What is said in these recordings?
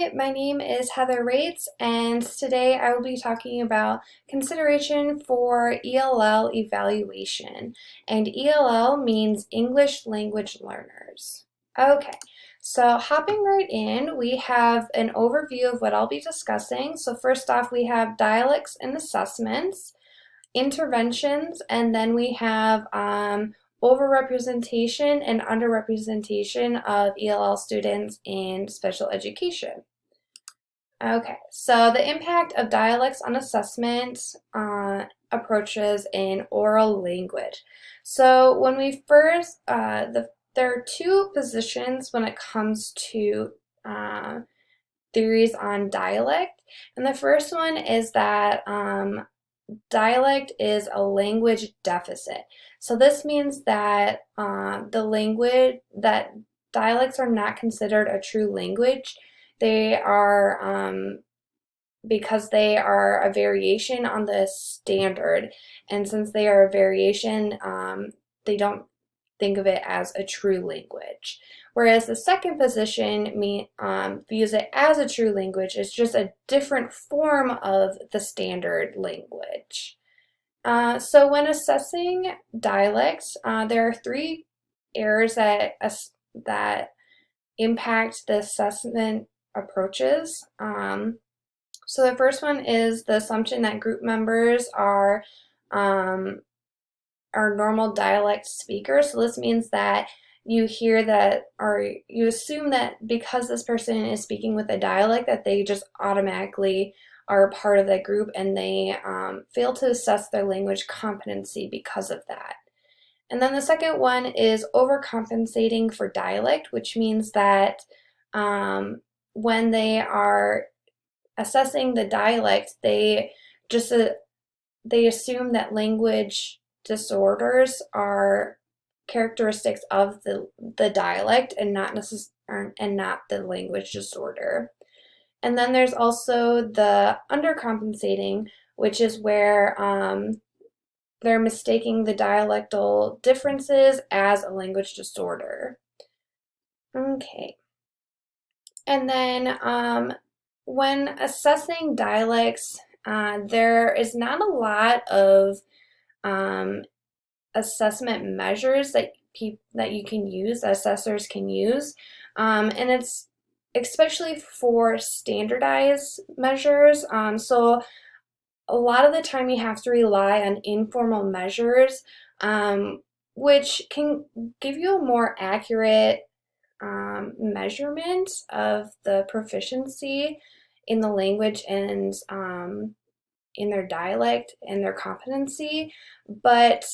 My name is Heather Rates, and today I will be talking about consideration for ELL evaluation. And ELL means English Language Learners. Okay, so hopping right in, we have an overview of what I'll be discussing. So first off, we have dialects and assessments, interventions, and then we have overrepresentation and underrepresentation of ELL students in special education. Okay, so the impact of dialects on assessment approaches in oral language. So when we first, there are two positions when it comes to theories on dialect. And the first one is that dialect is a language deficit. So this means that that dialects are not considered a true language. They are because they are a variation on the standard, and since they are a variation, they don't think of it as a true language. Whereas the second position views it as a true language. It's just a different form of the standard language. So when assessing dialects, there are three errors that impact the assessment approaches. So the first one is the assumption that group members um, are normal dialect speakers. So this means that you hear that, or you assume that because this person is speaking with a dialect, that they just automatically are a part of that group, and they fail to assess their language competency because of that. And then the second one is overcompensating for dialect, which means that when they are assessing the dialect, just they assume that language disorders are characteristics of the dialect and not the language disorder. And then there's also the undercompensating, which is where they're mistaking the dialectal differences as a language disorder. Okay. And then when assessing dialects, there is not a lot of assessment measures that you can use, that assessors can use, and it's especially for standardized measures. So a lot of the time you have to rely on informal measures, which can give you a more accurate measurement of the proficiency in the language and in their dialect and their competency. But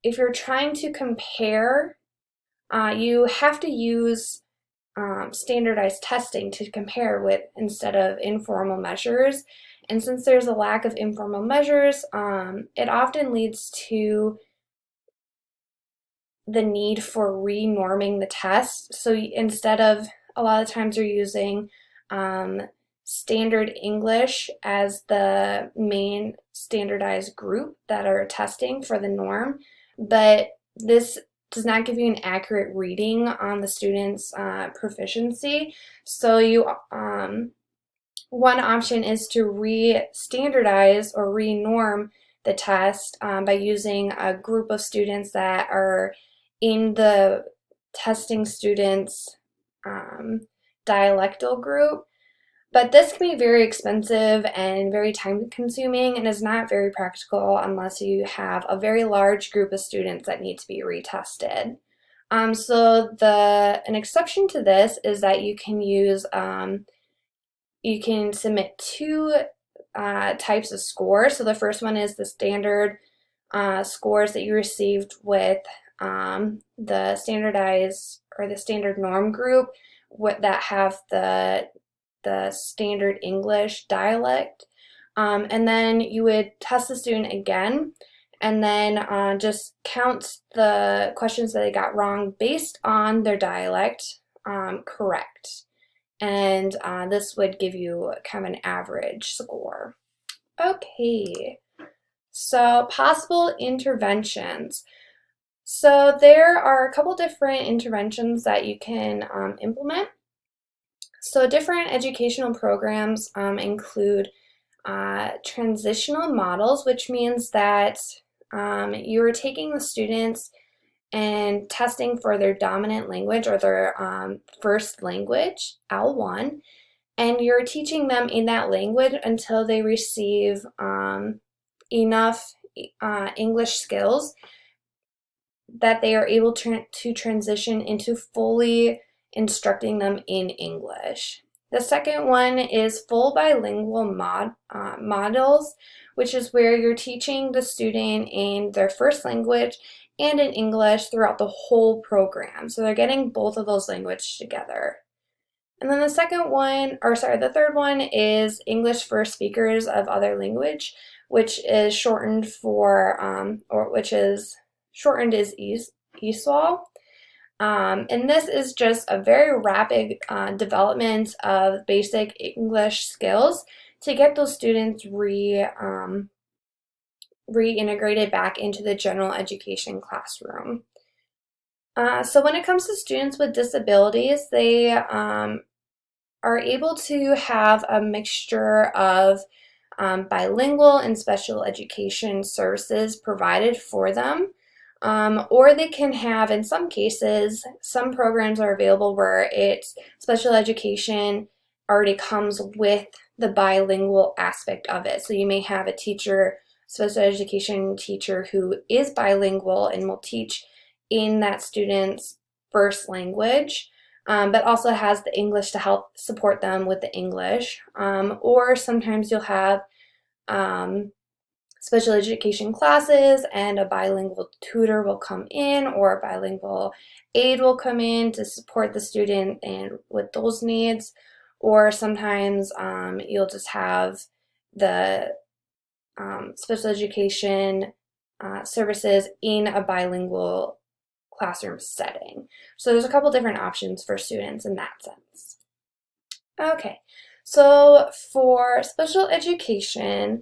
if you're trying to compare, you have to use standardized testing to compare with instead of informal measures. And since there's a lack of informal measures, it often leads to the need for re-norming the test. So instead of, a lot of times you're using standard English as the main standardized group that are testing for the norm, but this does not give you an accurate reading on the student's proficiency. So one option is to re-standardize or re-norm the test by using a group of students that are in the testing students dialectal group. But this can be very expensive and very time consuming and is not very practical unless you have a very large group of students that need to be retested. So an exception to this is that you can submit two types of scores. So the first one is the standard scores that you received with the standardized or the standard norm group that have the standard English dialect. And then you would test the student again and then just count the questions that they got wrong based on their dialect correct. And this would give you kind of an average score. Okay, so possible interventions. So there are a couple different interventions that you can implement. So different educational programs include transitional models, which means that you are taking the students and testing for their dominant language or their first language, L1, and you're teaching them in that language until they receive enough English skills that they are able to transition into fully instructing them in English. The second one is full bilingual models, which is where you're teaching the student in their first language and in English throughout the whole program. So they're getting both of those languages together. And then the third one is English for speakers of other language, which is shortened for, or which is shortened as ESOL. And this is just a very rapid development of basic English skills to get those students reintegrated back into the general education classroom. So when it comes to students with disabilities, they are able to have a mixture of bilingual and special education services provided for them. Or they can have, in some cases, some programs are available where it's special education already comes with the bilingual aspect of it. So you may have a teacher, special education teacher who is bilingual and will teach in that student's first language, but also has the English to help support them with the English. Or sometimes you'll have special education classes and a bilingual tutor will come in, or a bilingual aide will come in to support the student and with those needs. Or sometimes you'll just have the special education services in a bilingual classroom setting. So there's a couple different options for students in that sense. Okay, so for special education,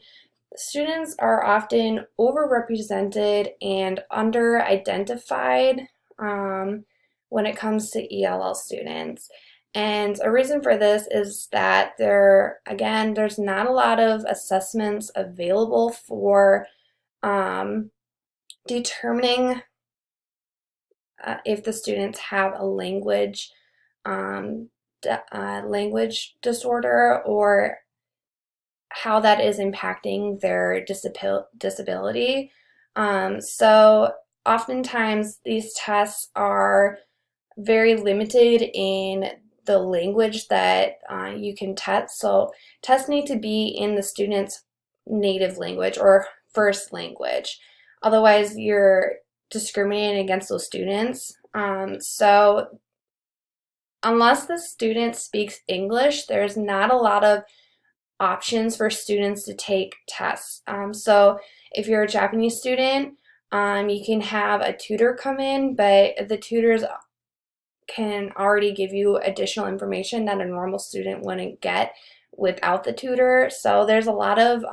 students are often overrepresented and under-identified when it comes to ELL students. And a reason for this is that there's not a lot of assessments available for determining if the students have a language disorder or how that is impacting their disability. So oftentimes these tests are very limited in the language that you can test. So tests need to be in the student's native language or first language. Otherwise, you're discriminating against those students. So unless the student speaks English, there's not a lot of options for students to take tests. So if you're a Japanese student, you can have a tutor come in, but the tutors can already give you additional information that a normal student wouldn't get without the tutor. So there's a lot of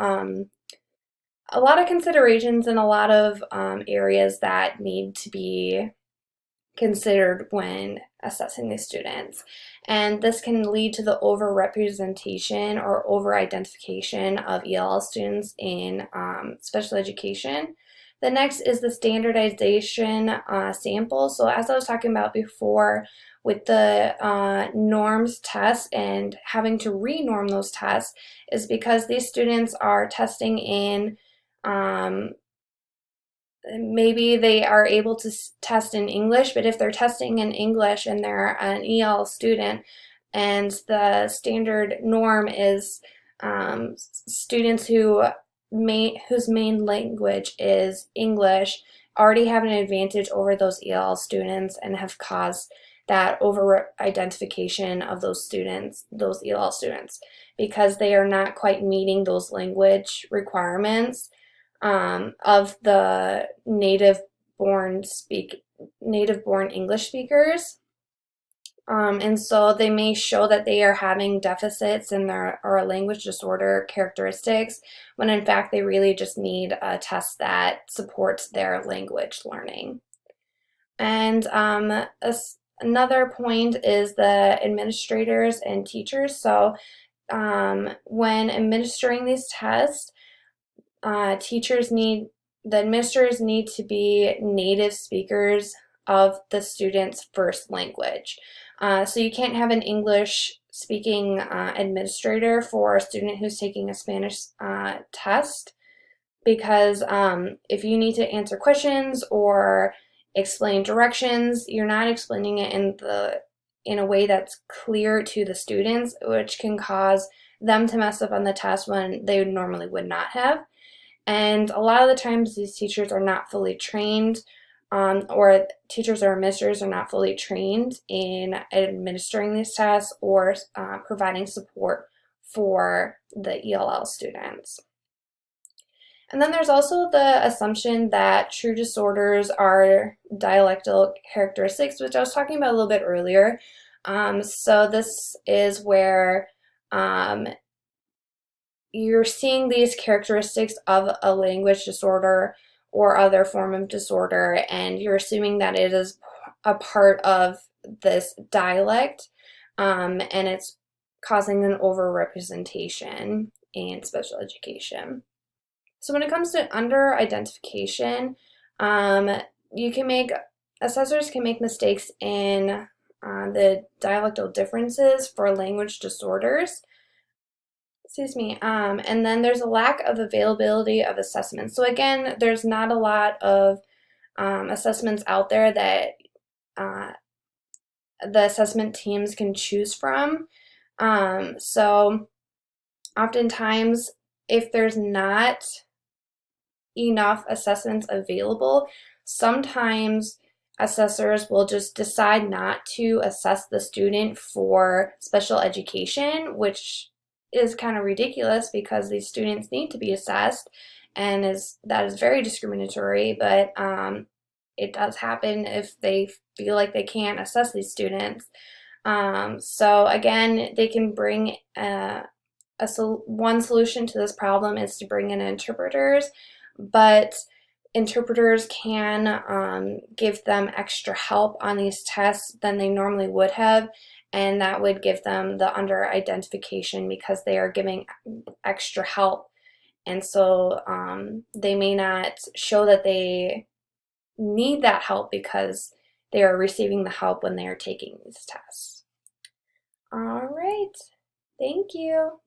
considerations and a lot of areas that need to be considered when assessing these students. And this can lead to the overrepresentation or over-identification of ELL students in special education. The next is the standardization sample. So as I was talking about before with the norms tests and having to re-norm those tests is because these students are testing in maybe they are able to test in English, but if they're testing in English and they're an EL student and the standard norm is students whose main language is English already have an advantage over those EL students and have caused that over-identification of those students, those EL students, because they are not quite meeting those language requirements of the native-born English speakers. And so they may show that they are having deficits in their or language disorder characteristics, when in fact they really just need a test that supports their language learning. And Another point is the administrators and teachers. So when administering these tests, teachers need, the administrators need to be native speakers of the student's first language. So you can't have an English speaking administrator for a student who's taking a Spanish test, because if you need to answer questions or explain directions, you're not explaining it in a way that's clear to the students, which can cause them to mess up on the test when they normally would not have. And a lot of the times these teachers are not fully trained, or teachers or administrators are not fully trained in administering these tests or providing support for the ELL students. And then there's also the assumption that true disorders are dialectal characteristics, which I was talking about a little bit earlier. So this is where you're seeing these characteristics of a language disorder or other form of disorder, and you're assuming that it is a part of this dialect, and it's causing an overrepresentation in special education. So when it comes to under identification, you can make, assessors can make mistakes in the dialectal differences for language disorders. Excuse me. And then there's a lack of availability of assessments. So again, there's not a lot of assessments out there that uh, the assessment teams can choose from. So oftentimes, if there's not enough assessments available, sometimes assessors will just decide not to assess the student for special education, which is kind of ridiculous because these students need to be assessed, and that is very discriminatory, but it does happen if they feel like they can't assess these students. So again, they can bring one solution to this problem is to bring in interpreters, but interpreters can give them extra help on these tests than they normally would have, and that would give them the under identification because they are giving extra help, and so they may not show that they need that help because they are receiving the help when they are taking these tests. All right, thank you.